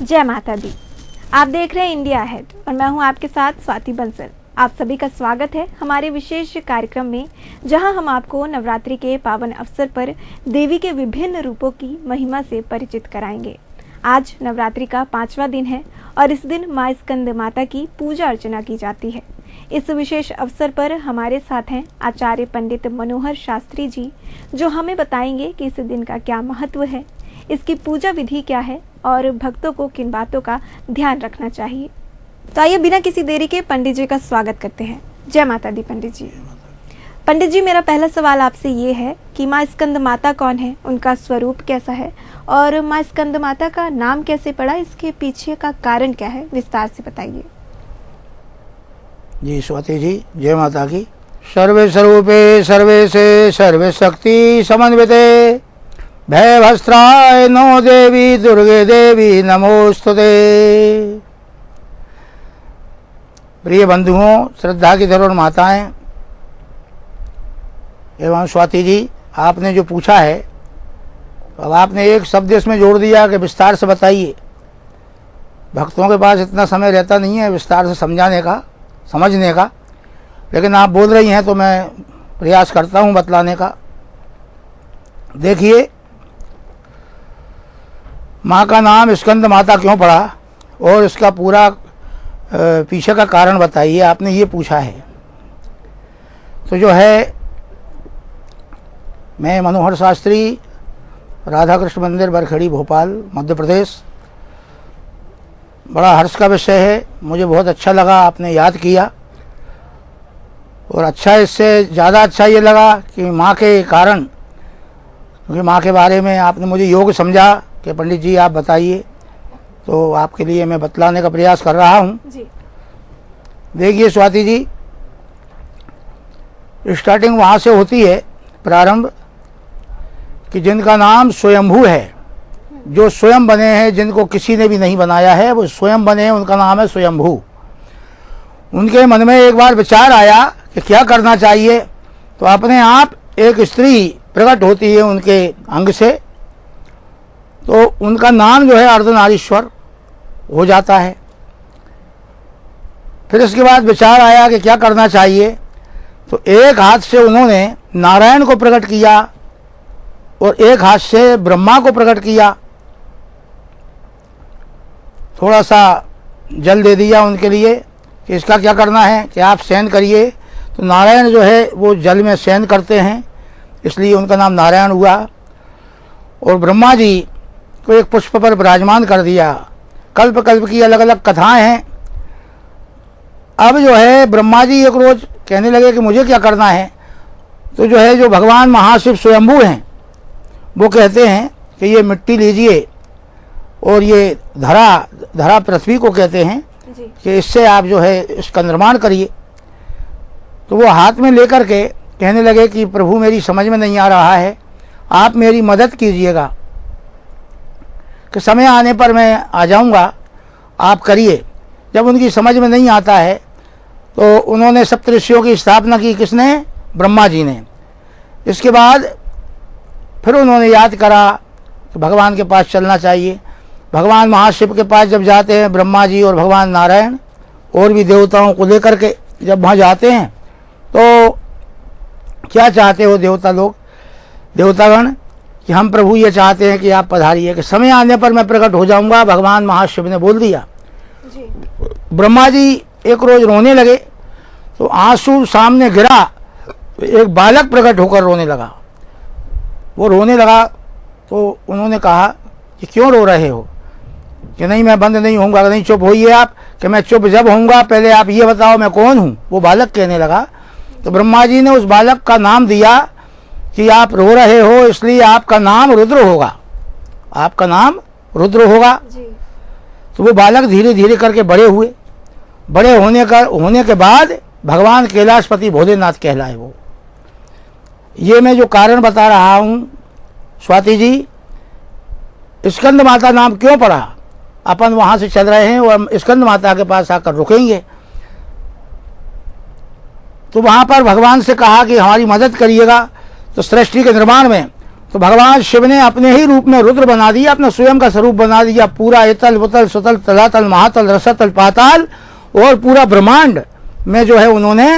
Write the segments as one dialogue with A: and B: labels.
A: जय माता दी। आप देख रहे हैं इंडिया अहेड और मैं हूं आपके साथ स्वाति बंसल। आप सभी का स्वागत है हमारे विशेष कार्यक्रम में, जहां हम आपको नवरात्रि के पावन अवसर पर देवी के विभिन्न रूपों की महिमा से परिचित कराएंगे। आज नवरात्रि का 5वां दिन है और इस दिन माँ स्कंद माता की पूजा अर्चना की जाती है। इस विशेष अवसर पर हमारे साथ हैं आचार्य पंडित मनोहर शास्त्री जी, जो हमें बताएंगे कि इस दिन का क्या महत्व है, इसकी पूजा विधि क्या है और भक्तों को किन बातों का ध्यान रखना चाहिए। तो आइए बिना किसी देरी के पंडित जी का स्वागत करते हैं। जय माता दी पंडित जी। पंडित जी, मेरा पहला सवाल आपसे ये है कि माँ स्कंद माता कौन है, उनका स्वरूप कैसा है और माँ स्कंद माता का नाम कैसे पड़ा, इसके पीछे का कारण क्या है, विस्तार से बताइए।
B: जी स्वाति जी, जय माता की। सर्वे स्वरूपे सर्वे से सर्वे शक्ति समन्विते भयभस्त्राय नो देवी दुर्गे देवी नमोस्तुते। प्रिय बंधुओं, श्रद्धा की धरोहर माताएं एवं स्वाति जी, आपने जो पूछा है, अब आपने एक शब्द इसमें जोड़ दिया कि विस्तार से बताइए। भक्तों के पास इतना समय रहता नहीं है विस्तार से समझाने का, समझने का, लेकिन आप बोल रही हैं तो मैं प्रयास करता हूं बतलाने का। देखिए, माँ का नाम स्कंद माता क्यों पड़ा और इसका पूरा पीछे का कारण बताइए, आपने ये पूछा है। तो जो है, मैं मनोहर शास्त्री, राधा कृष्ण मंदिर बरखड़ी भोपाल मध्य प्रदेश। बड़ा हर्ष का विषय है, मुझे बहुत अच्छा लगा आपने याद किया, और अच्छा, इससे ज़्यादा अच्छा ये लगा कि माँ के कारण, क्योंकि माँ के बारे में आपने मुझे योग्य समझा कि पंडित जी आप बताइए, तो आपके लिए मैं बतलाने का प्रयास कर रहा हूँ। देखिए स्वाति जी, स्टार्टिंग वहाँ से होती है, प्रारंभ, कि जिनका नाम स्वयंभू है, जो स्वयं बने हैं, जिनको किसी ने भी नहीं बनाया है, वो स्वयं बने हैं, उनका नाम है स्वयंभू। उनके मन में एक बार विचार आया कि क्या करना चाहिए, तो अपने आप एक स्त्री प्रकट होती है उनके अंग से, तो उनका नाम जो है अर्धनारीश्वर हो जाता है। फिर इसके बाद विचार आया कि क्या करना चाहिए, तो एक हाथ से उन्होंने नारायण को प्रकट किया और एक हाथ से ब्रह्मा को प्रकट किया। थोड़ा सा जल दे दिया उनके लिए कि इसका क्या करना है कि आप शयन करिए। तो नारायण जो है वो जल में शयन करते हैं, इसलिए उनका नाम नारायण हुआ। और ब्रह्मा जी को एक पुष्प पर विराजमान कर दिया। कल्प कल्प की अलग अलग कथाएं हैं। अब जो है ब्रह्मा जी एक रोज कहने लगे कि मुझे क्या करना है, तो जो है, जो भगवान महाशिव स्वयंभू हैं, वो कहते हैं कि ये मिट्टी लीजिए और ये धरा पृथ्वी को कहते हैं कि इससे आप जो है इसका निर्माण करिए। तो वो हाथ में लेकर के कहने लगे कि प्रभु, मेरी समझ में नहीं आ रहा है, आप मेरी मदद कीजिएगा, कि समय आने पर मैं आ जाऊंगा, आप करिए। जब उनकी समझ में नहीं आता है तो उन्होंने सप्तऋषियों की स्थापना की। किसने? ब्रह्मा जी ने। इसके बाद फिर उन्होंने याद करा कि भगवान के पास चलना चाहिए। भगवान महाशिव के पास जब जाते हैं ब्रह्मा जी और भगवान नारायण और भी देवताओं को लेकर के जब वहाँ जाते हैं, तो क्या चाहते हो देवता लोग, देवतागण, कि हम प्रभु ये चाहते हैं कि आप पधारिए, कि समय आने पर मैं प्रकट हो जाऊंगा। भगवान महाशिव ने बोल दिया जी। ब्रह्मा जी एक रोज रोने लगे, तो आंसू सामने गिरा, तो एक बालक प्रकट होकर रोने लगा। वो रोने लगा तो उन्होंने कहा कि क्यों रो रहे हो, कि नहीं मैं बंद नहीं होऊंगा। नहीं, चुप होइए आप, कि मैं चुप जब होऊंगा, पहले आप ये बताओ मैं कौन हूँ। वो बालक कहने लगा। तो ब्रह्मा जी ने उस बालक का नाम दिया कि आप रो रहे हो, इसलिए आपका नाम रुद्र होगा, आपका नाम रुद्र होगा जी। तो वो बालक धीरे धीरे करके बड़े हुए। बड़े होने के बाद भगवान कैलाशपति भोलेनाथ कहलाए वो। ये मैं जो कारण बता रहा हूँ स्वाति जी, स्कंद माता नाम क्यों पड़ा, अपन वहाँ से चल रहे हैं और स्कंद माता के पास आकर रुकेंगे। तो वहाँ पर भगवान से कहा कि हमारी मदद करिएगा। तो सृष्टि के निर्माण में तो भगवान शिव ने अपने ही रूप में रुद्र बना दिया, अपना स्वयं का स्वरूप बना दिया। पूरा इतल वतल सुतल तलातल महातल रसतल पाताल और पूरा ब्रह्मांड में जो है उन्होंने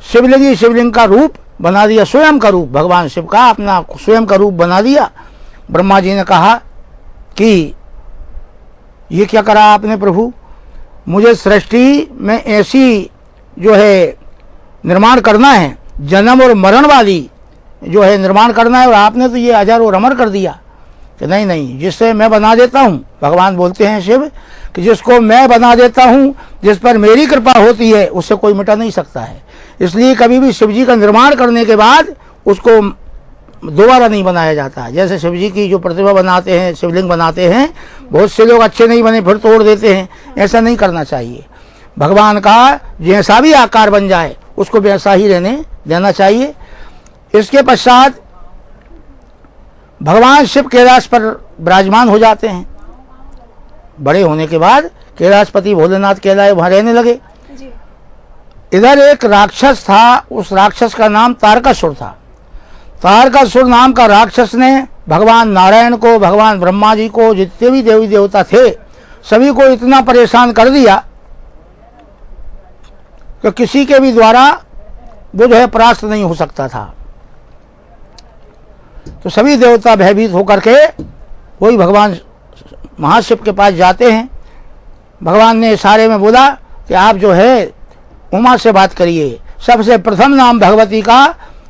B: शिवलिंग का रूप बना दिया, स्वयं का रूप भगवान शिव का अपना स्वयं का रूप बना दिया। ब्रह्मा जी ने कहा कि ये क्या करा आपने प्रभु, मुझे सृष्टि में ऐसी जो है निर्माण करना है, जन्म और मरण वाली जो है निर्माण करना है, और आपने तो ये अजर और अमर कर दिया। कि नहीं नहीं, जिससे मैं बना देता हूँ, भगवान बोलते हैं शिव कि जिसको मैं बना देता हूँ, जिस पर मेरी कृपा होती है, उससे कोई मिटा नहीं सकता है। इसलिए कभी भी शिव जी का निर्माण करने के बाद उसको दोबारा नहीं बनाया जाता। जैसे शिव जी की जो प्रतिमा बनाते हैं, शिवलिंग बनाते हैं, बहुत से लोग अच्छे नहीं बने फिर तोड़ देते हैं, ऐसा नहीं करना चाहिए। भगवान का जैसा भी आकार बन जाए उसको वैसा ही रहने देना चाहिए। इसके पश्चात भगवान शिव कैलाश पर विराजमान हो जाते हैं। बड़े होने के बाद कैलाशपति भोलेनाथ कहलाए, वहां रहने लगे। इधर एक राक्षस था, उस राक्षस का नाम तारकासुर था। तारकासुर नाम का राक्षस ने भगवान नारायण को, भगवान ब्रह्मा जी को, जितने भी देवी देवता थे सभी को इतना परेशान कर दिया कि किसी के भी द्वारा वो जो है परास्त नहीं हो सकता था। तो सभी देवता भयभीत होकर के वही भगवान महाशिव के पास जाते हैं। भगवान ने इशारे में बोला कि आप जो है उमा से बात करिए। सबसे प्रथम नाम भगवती का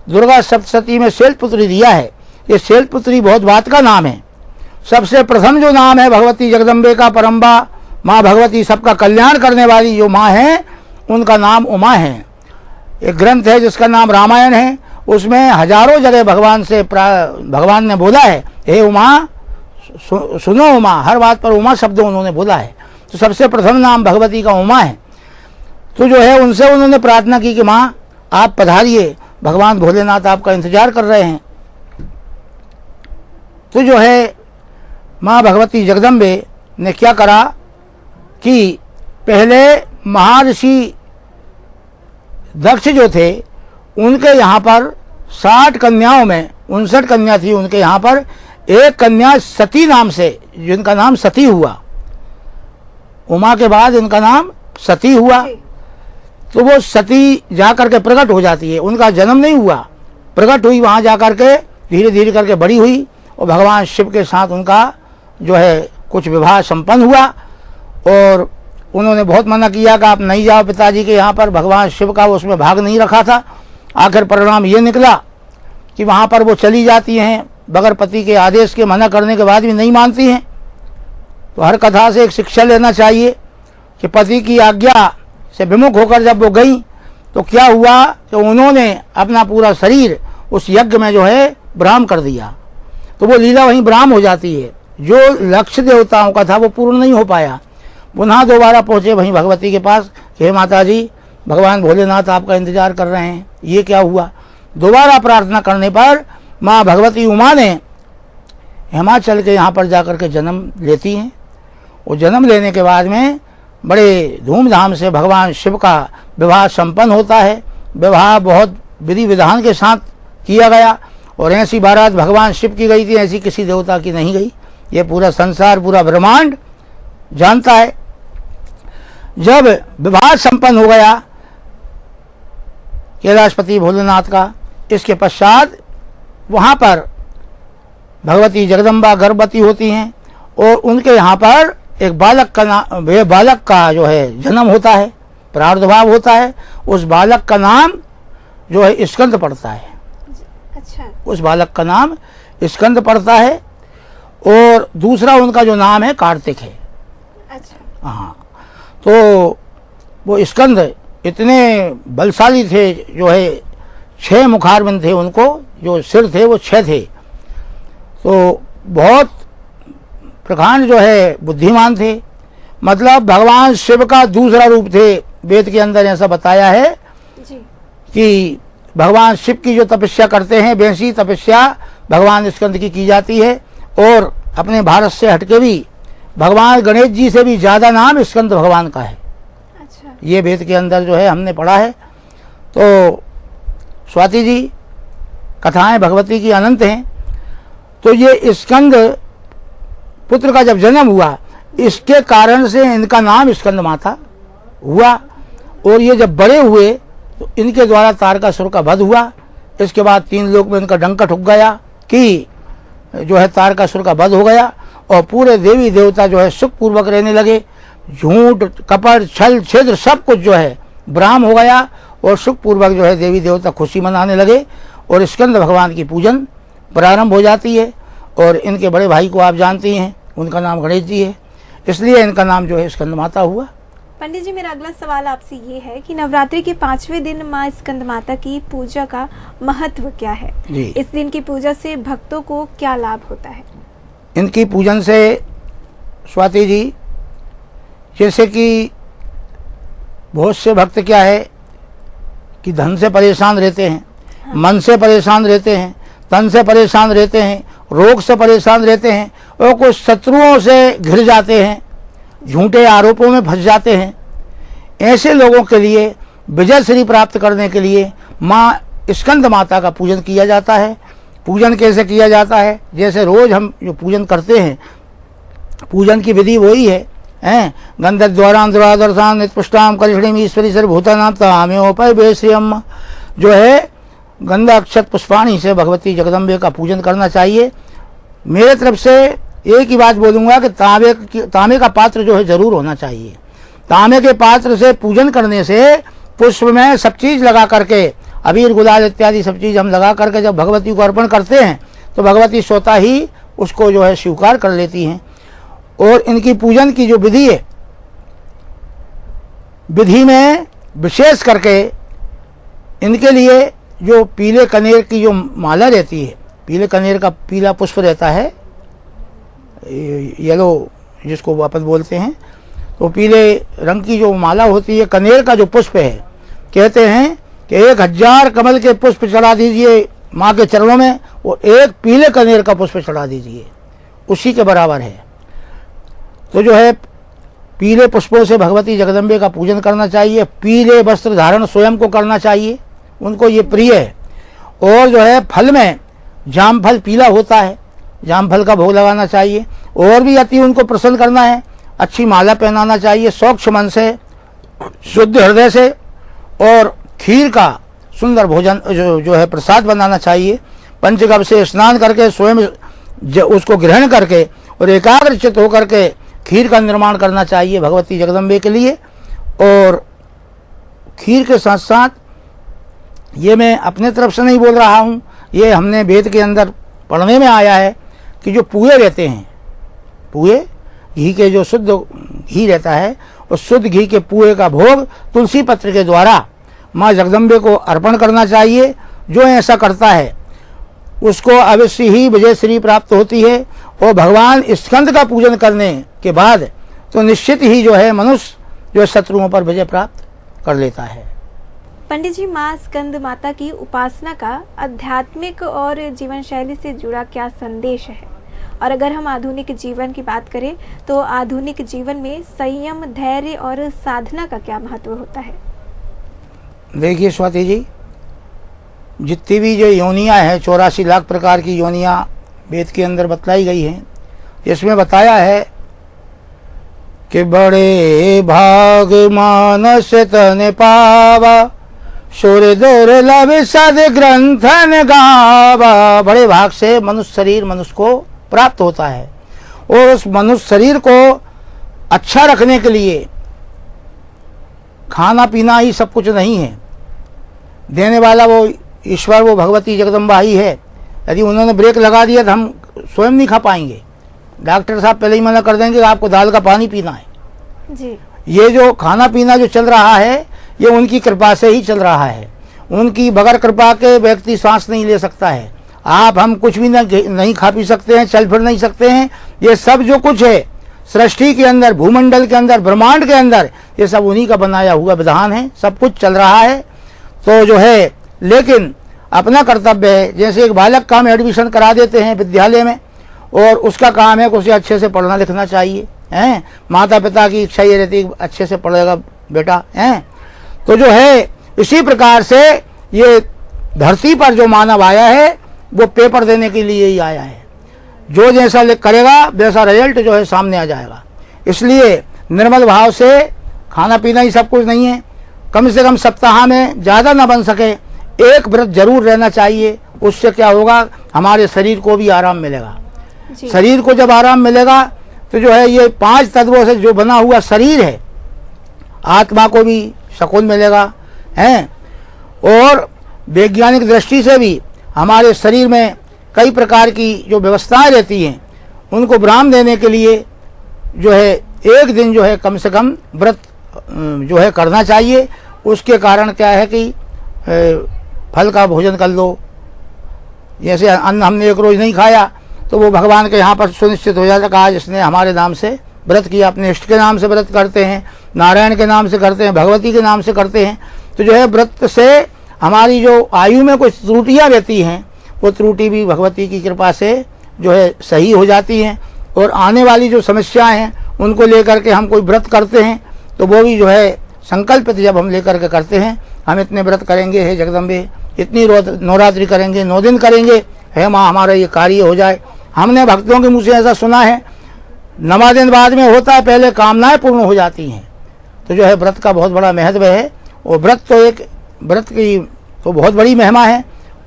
B: दुर्गा सप्तशती में शैलपुत्री दिया है। ये शैलपुत्री बहुत बात का नाम है। सबसे प्रथम जो नाम है भगवती जगदम्बे का, परम्बा माँ भगवती सबका कल्याण करने वाली जो माँ है, उनका नाम उमा है। एक ग्रंथ है जिसका नाम रामायण है, उसमें हजारों जगह भगवान ने बोला है, हे उमा सुनो उमा, हर बात पर उमा शब्द उन्होंने बोला है। तो सबसे प्रथम नाम भगवती का उमा है। तो जो है उनसे उन्होंने प्रार्थना की कि माँ आप पधारिए, भगवान भोलेनाथ आपका इंतजार कर रहे हैं। तो जो है माँ भगवती जगदम्बे ने क्या करा कि पहले महर्षि दक्ष जो थे उनके यहाँ पर 60 कन्याओं में 59 कन्या थी उनके यहाँ पर, एक कन्या सती नाम से, जिनका नाम सती हुआ। उमा के बाद इनका नाम सती हुआ। तो वो सती जाकर के प्रकट हो जाती है, उनका जन्म नहीं हुआ, प्रकट हुई वहाँ जाकर के, धीरे धीरे करके बड़ी हुई और भगवान शिव के साथ उनका जो है कुछ विवाह संपन्न हुआ। और उन्होंने बहुत मना किया कि आप नहीं जाओ पिताजी के यहाँ पर, भगवान शिव का उसमें भाग नहीं रखा था। आखिर परिणाम ये निकला कि वहाँ पर वो चली जाती हैं, बगैर पति के आदेश के, मना करने के बाद भी नहीं मानती हैं। तो हर कथा से एक शिक्षा लेना चाहिए कि पति की आज्ञा से विमुख होकर जब वो गई तो क्या हुआ कि उन्होंने अपना पूरा शरीर उस यज्ञ में जो है ब्राह्म कर दिया। तो वो लीला वहीं ब्राह्म हो जाती है। जो लक्ष्य देवताओं का था वो पूर्ण नहीं हो पाया। पुनः दोबारा पहुँचे वहीं भगवती के पास, हे माता जी भगवान भोलेनाथ आपका इंतजार कर रहे हैं, ये क्या हुआ। दोबारा प्रार्थना करने पर माँ भगवती उमा ने हिमाचल के यहाँ पर जाकर के जन्म लेती हैं। वो जन्म लेने के बाद में बड़े धूमधाम से भगवान शिव का विवाह संपन्न होता है। विवाह बहुत विधि विधान के साथ किया गया और ऐसी बारात भगवान शिव की गई थी, ऐसी किसी देवता की नहीं गई। ये पूरा संसार, पूरा ब्रह्मांड जानता है। जब विवाह संपन्न हो गया कैलाशपति भोलेनाथ का, इसके पश्चात वहाँ पर भगवती जगदम्बा गर्भवती होती हैं और उनके यहाँ पर एक बालक का जो है जन्म होता है, प्रादुर्भाव होता है। उस बालक का नाम जो है स्कंद पड़ता है।
A: अच्छा। उस
B: बालक का नाम स्कंद पड़ता है और दूसरा उनका जो नाम है कार्तिक है।
A: अच्छा।
B: हाँ, तो वो स्कंद इतने बलशाली थे, जो है 6 मुखारबिंद थे उनको, जो सिर थे वो 6 थे। तो बहुत प्रकांड जो है बुद्धिमान थे, मतलब भगवान शिव का दूसरा रूप थे। वेद के अंदर ऐसा बताया है
A: जी।
B: कि भगवान शिव की जो तपस्या करते हैं वैसी तपस्या भगवान स्कंद की जाती है। और अपने भारत से हटके भी भगवान गणेश जी से भी ज़्यादा नाम स्कंद भगवान का है।
A: अच्छा।
B: ये वेद के अंदर जो है हमने पढ़ा है। तो स्वाति जी कथाएं भगवती की अनंत हैं तो ये स्कंद पुत्र का जब जन्म हुआ, इसके कारण से इनका नाम स्कंद माता हुआ। और ये जब बड़े हुए तो इनके द्वारा तारकासुर का वध हुआ। इसके बाद 3 लोक में इनका डंका ठुक गया कि जो है तारकासुर का वध हो गया, और पूरे देवी देवता जो है सुखपूर्वक रहने लगे। झूठ, कपट, छल, छिद्र सब कुछ जो है ब्राह्म हो गया, और सुखपूर्वक जो है देवी देवता खुशी मनाने लगे, और स्कंद भगवान की पूजन प्रारंभ हो जाती है। और इनके बड़े भाई को आप जानती हैं, उनका नाम गणेश जी है, इसलिए इनका नाम जो है स्कंद माता हुआ।
A: पंडित जी, मेरा अगला सवाल आपसे ये है कि नवरात्रि के 5वें दिन माँ स्कंद माता की पूजा का महत्व क्या है
B: जी।
A: इस दिन की पूजा से भक्तों को क्या लाभ होता है?
B: इनकी पूजन से स्वाति जी, जैसे कि बहुत से भक्त क्या है कि धन से परेशान रहते हैं, मन से परेशान रहते हैं, तन से परेशान रहते हैं, रोग से परेशान रहते हैं, और कुछ शत्रुओं से घिर जाते हैं, झूठे आरोपों में फंस जाते हैं। ऐसे लोगों के लिए विजय श्री प्राप्त करने के लिए माँ स्कंद माता का पूजन किया जाता है। पूजन कैसे किया जाता है? जैसे रोज हम जो पूजन करते हैं, पूजन की विधि वही है, गंधद्वारांतरादर्शान नित्पुष्टाम करिष्णीम ईश्वरी सर्वभूतानां ताम्योपय बेश्रियम। जो है गंधा अक्षत पुष्पाणी से भगवती जगदम्बे का पूजन करना चाहिए। मेरे तरफ से एक ही बात बोलूँगा कि तांबे का पात्र जो है जरूर होना चाहिए। तांबे के पात्र से पूजन करने से पुष्प में सब चीज़ लगा करके, अबीर गुलाल इत्यादि सब चीज़ हम लगा करके जब भगवती को अर्पण करते हैं तो भगवती स्वतः ही उसको जो है स्वीकार कर लेती हैं। और इनकी पूजन की जो विधि है, विधि में विशेष करके इनके लिए जो पीले कनेर की जो माला रहती है, पीले कनेर का पीला पुष्प रहता है, येलो जिसको अपन बोलते हैं, तो पीले रंग की जो माला होती है, कनेर का जो पुष्प है, कहते हैं कि 1000 कमल के पुष्प चढ़ा दीजिए माँ के चरणों में, और 1 पीले कनेर का पुष्प चढ़ा दीजिए, उसी के बराबर है। तो जो है पीले पुष्पों से भगवती जगदम्बे का पूजन करना चाहिए। पीले वस्त्र धारण स्वयं को करना चाहिए, उनको ये प्रिय है। और जो है फल में जामफल पीला होता है, जामफल का भोग लगाना चाहिए। और भी अति उनको प्रसन्न करना है, अच्छी माला पहनाना चाहिए, स्वच्छ मन से, शुद्ध हृदय से, और खीर का सुंदर भोजन जो है प्रसाद बनाना चाहिए। पंचगव्य से स्नान करके स्वयं उसको ग्रहण करके और एकाग्रचित्त होकर के खीर का निर्माण करना चाहिए भगवती जगदम्बे के लिए। और खीर के साथ साथ, ये मैं अपने तरफ से नहीं बोल रहा हूँ, ये हमने वेद के अंदर पढ़ने में आया है कि जो पुए रहते हैं, पुए घी के जो शुद्ध घी रहता है, उस शुद्ध घी के पुए का भोग तुलसी पत्र के द्वारा माँ जगदम्बे को अर्पण करना चाहिए। जो ऐसा करता है उसको अवश्य ही विजय श्री प्राप्त होती है। और भगवान स्कंद का पूजन करने के बाद तो निश्चित ही जो है मनुष्य जो शत्रुओं पर विजय प्राप्त कर लेता है।
A: पंडित जी, माँ स्कंद माता की उपासना का आध्यात्मिक और जीवन शैली से जुड़ा क्या संदेश है? और अगर हम आधुनिक जीवन की बात करें तो आधुनिक जीवन में संयम, धैर्य और साधना का क्या महत्व होता है?
B: देखिए स्वाति जी, जितनी भी जो योनियाँ हैं, 84 लाख प्रकार की योनियाँ वेद के अंदर बतलाई गई हैं। इसमें बताया है कि बड़े भाग मानस तन पावा, सूर्य दुर्लभ सद ग्रंथन गावा। बड़े भाग से मनुष्य शरीर मनुष्य को प्राप्त होता है, और उस मनुष्य शरीर को अच्छा रखने के लिए खाना पीना ही सब कुछ नहीं है। देने वाला वो ईश्वर, वो भगवती जगदम्बा ही है। यदि उन्होंने ब्रेक लगा दिया तो हम स्वयं नहीं खा पाएंगे। डॉक्टर साहब पहले ही मना कर देंगे कि आपको दाल का पानी पीना है
A: जी।
B: ये जो खाना पीना जो चल रहा है, ये उनकी कृपा से ही चल रहा है। उनकी बगैर कृपा के व्यक्ति सांस नहीं ले सकता है। आप हम कुछ भी नहीं खा पी सकते हैं, चल फिर नहीं सकते हैं। ये सब जो कुछ है सृष्टि के अंदर, भूमंडल के अंदर, ब्रह्मांड के अंदर, ये सब उन्हीं का बनाया हुआ विधान है। सब कुछ चल रहा है तो जो है, लेकिन अपना कर्तव्य है। जैसे एक बालक का हम एडमिशन करा देते हैं विद्यालय में, और उसका काम है कि उसे अच्छे से पढ़ना लिखना चाहिए, हैं। माता पिता की इच्छा ये रहती है अच्छे से पढ़ेगा बेटा, हैं। तो जो है इसी प्रकार से ये धरती पर जो मानव आया है वो पेपर देने के लिए ही आया है। जो जैसा करेगा वैसा रिजल्ट जो है सामने आ जाएगा। इसलिए निर्मल भाव से खाना पीना ही सब कुछ नहीं है। कम से कम सप्ताह में ज़्यादा ना बन सके एक व्रत जरूर रहना चाहिए। उससे क्या होगा, हमारे शरीर को भी आराम मिलेगा। शरीर को जब आराम मिलेगा तो जो है ये 5 तत्वों से जो बना हुआ शरीर है, आत्मा को भी सुकून मिलेगा हैं। और वैज्ञानिक दृष्टि से भी हमारे शरीर में कई प्रकार की जो व्यवस्थाएं रहती हैं उनको विराम देने के लिए जो है एक दिन जो है कम से कम व्रत जो है करना चाहिए। उसके कारण क्या है कि फल का भोजन कर लो। जैसे अन्न हमने एक रोज नहीं खाया तो वो भगवान के यहाँ पर सुनिश्चित हो जाता कि आज इसने हमारे नाम से व्रत किया। अपने इष्ट के नाम से व्रत करते हैं, नारायण के नाम से करते हैं, भगवती के नाम से करते हैं। तो जो है व्रत से हमारी जो आयु में कुछ त्रुटियाँ रहती हैं वो त्रुटि भी भगवती की कृपा से जो है सही हो जाती हैं। और आने वाली जो समस्याएं हैं उनको लेकर के हम कोई व्रत करते हैं तो वो भी जो है संकल्पित जब हम लेकर के करते हैं, हम इतने व्रत करेंगे हे जगदम्बे, इतनी नवरात्रि करेंगे, 9 दिन करेंगे, हे माँ हमारा ये कार्य हो जाए। हमने भक्तों के मुँह से ऐसा सुना है 9 दिन बाद में होता है, पहले कामनाएं पूर्ण हो जाती हैं। तो जो है व्रत का बहुत बड़ा महत्व है। और व्रत की तो बहुत बड़ी महिमा है।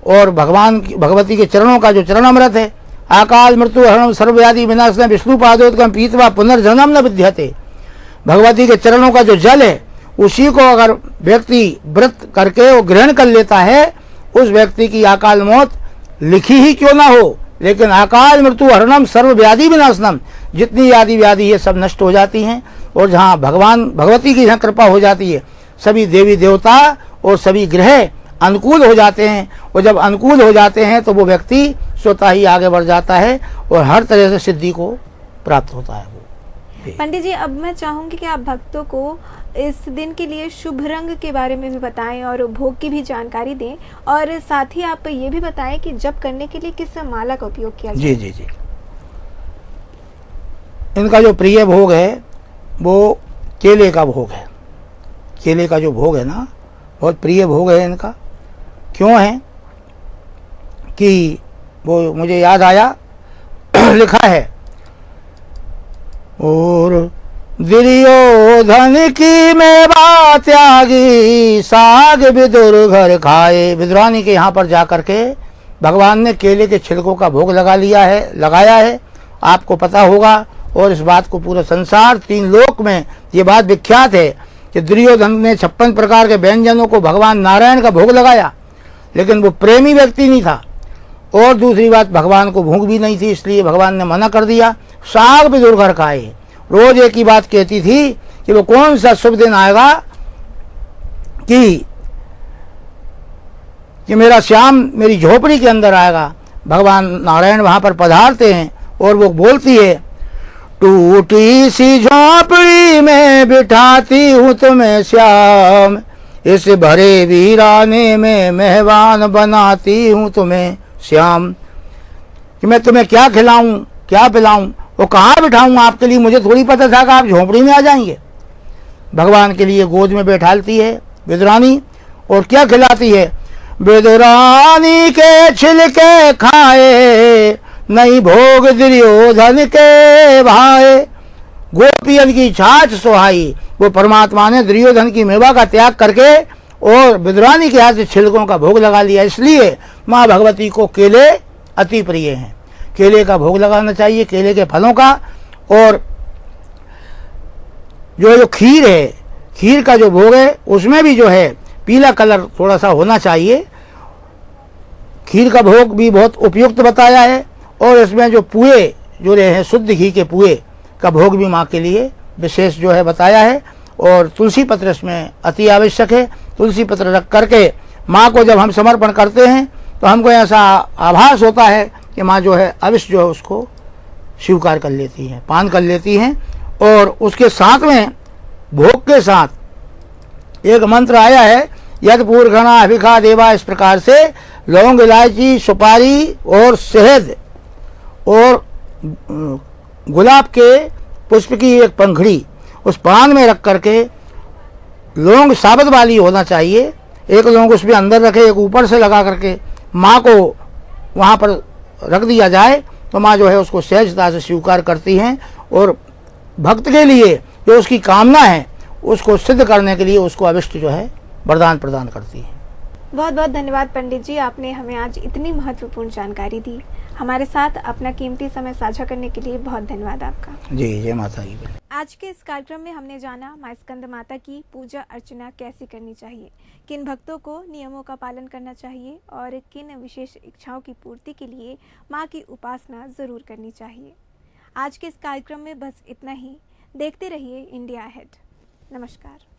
B: और भगवती के चरणों का जो चरणामृत है, आकाल मृत्यु हरणम सर्वव्याधि विनाशनम विष्णु पादोदकम पीतवा पुनर्जन्म न विद्यते। भगवती के चरणों का जो जल है उसी को अगर व्यक्ति व्रत करके वो ग्रहण कर लेता है, उस व्यक्ति की अकाल मौत लिखी ही क्यों ना हो, लेकिन अकाल मृत्यु हरणम सर्वव्याधि विनाशनम, जितनी आदि व्याधि है सब नष्ट हो जाती हैं। और जहाँ भगवती की जहाँ कृपा हो जाती है, सभी देवी देवता और सभी ग्रह अनुकूल हो जाते हैं। और जब अनुकूल हो जाते हैं तो वो व्यक्ति स्वतः ही आगे बढ़ जाता है और हर तरह से सिद्धि को प्राप्त होता है।
A: पंडित जी, अब मैं चाहूंगी कि आप भक्तों को इस दिन के लिए शुभ रंग के बारे में भी बताएं और भोग की भी जानकारी दें, और साथ ही आप ये भी बताएं कि जप करने के लिए किस माला का उपयोग किया जाए।
B: जी जी जी, इनका जो प्रिय भोग है वो केले का भोग है। केले का जो भोग है ना, बहुत प्रिय भोग है इनका। क्यों है कि वो मुझे याद आया लिखा है, और दुर्योधन की मेवा त्यागी साग विदुर घर खाए। विदुरानी के यहाँ पर जाकर के भगवान ने केले के छिलकों का भोग लगाया है। आपको पता होगा, और इस बात को पूरा संसार 3 लोक में ये बात विख्यात है कि दुर्योधन ने 56 प्रकार के व्यंजनों को भगवान नारायण का भोग लगाया, लेकिन वो प्रेमी व्यक्ति नहीं था। और दूसरी बात, भगवान को भूख भी नहीं थी, इसलिए भगवान ने मना कर दिया। साग भी दुर्घर खाए। रोज एक ही बात कहती थी कि वो कौन सा शुभ दिन आएगा कि मेरा श्याम मेरी झोपड़ी के अंदर आएगा। भगवान नारायण वहां पर पधारते हैं और वो बोलती है, टूटी सी झोपड़ी में बिठाती हूँ तुम्हें श्याम, इस भरे वीराने में मेहमान बनाती हूँ तुम्हें श्याम। कि मैं तुम्हें क्या खिलाऊं क्या पिलाऊं, वो कहाँ बिठाऊं आपके लिए, मुझे थोड़ी पता था कि आप झोपड़ी में आ जाएंगे। भगवान के लिए गोद में बैठालती है विदुरानी, और क्या खिलाती है, विदुरानी के छिलके खाए नहीं भोग दुर्योधन के भाए। गोपियन की छाछ सुहाई। वो परमात्मा ने दुर्योधन की मेवा का त्याग करके और विदुरानी के हाथ से छिलकों का भोग लगा लिया। इसलिए माँ भगवती को केले अति प्रिय हैं। केले का भोग लगाना चाहिए, केले के फलों का। और जो खीर है, खीर का जो भोग है उसमें भी जो है पीला कलर थोड़ा सा होना चाहिए। खीर का भोग भी बहुत उपयुक्त बताया है। और इसमें जो पुए जो रहे हैं, शुद्ध घी के पुए का भोग भी माँ के लिए विशेष जो है बताया है। और तुलसी पत्र इसमें अति आवश्यक है। तुलसी पत्र रख करके माँ को जब हम समर्पण करते हैं तो हमको ऐसा आभास होता है कि माँ जो है अवश्य जो है उसको स्वीकार कर लेती हैं, पान कर लेती हैं। और उसके साथ में भोग के साथ एक मंत्र आया है, यद पूर्णा अभिखा देवा। इस प्रकार से लौंग, इलायची, सुपारी और शहद और गुलाब के पुष्प की एक पंखड़ी उस पान में रख करके, लौंग साबुत वाली होना चाहिए, एक लौंग उसमें अंदर रखे, एक ऊपर से लगा करके माँ को वहाँ पर रख दिया जाए। तो माँ जो है उसको सहजता से स्वीकार करती हैं और भक्त के लिए जो उसकी कामना है उसको सिद्ध करने के लिए उसको अभिष्ट जो है वरदान प्रदान करती है।
A: बहुत बहुत धन्यवाद पंडित जी, आपने हमें आज इतनी महत्वपूर्ण जानकारी दी। हमारे साथ अपना कीमती समय साझा करने के लिए बहुत धन्यवाद आपका।
B: जी, जय माता की।
A: आज के इस कार्यक्रम में हमने जाना माँ स्कंद माता की पूजा अर्चना कैसे करनी चाहिए, किन भक्तों को नियमों का पालन करना चाहिए और किन विशेष इच्छाओं की पूर्ति के लिए माँ की उपासना जरूर करनी चाहिए। आज के इस कार्यक्रम में बस इतना ही। देखते रहिए इंडिया अहेड। नमस्कार।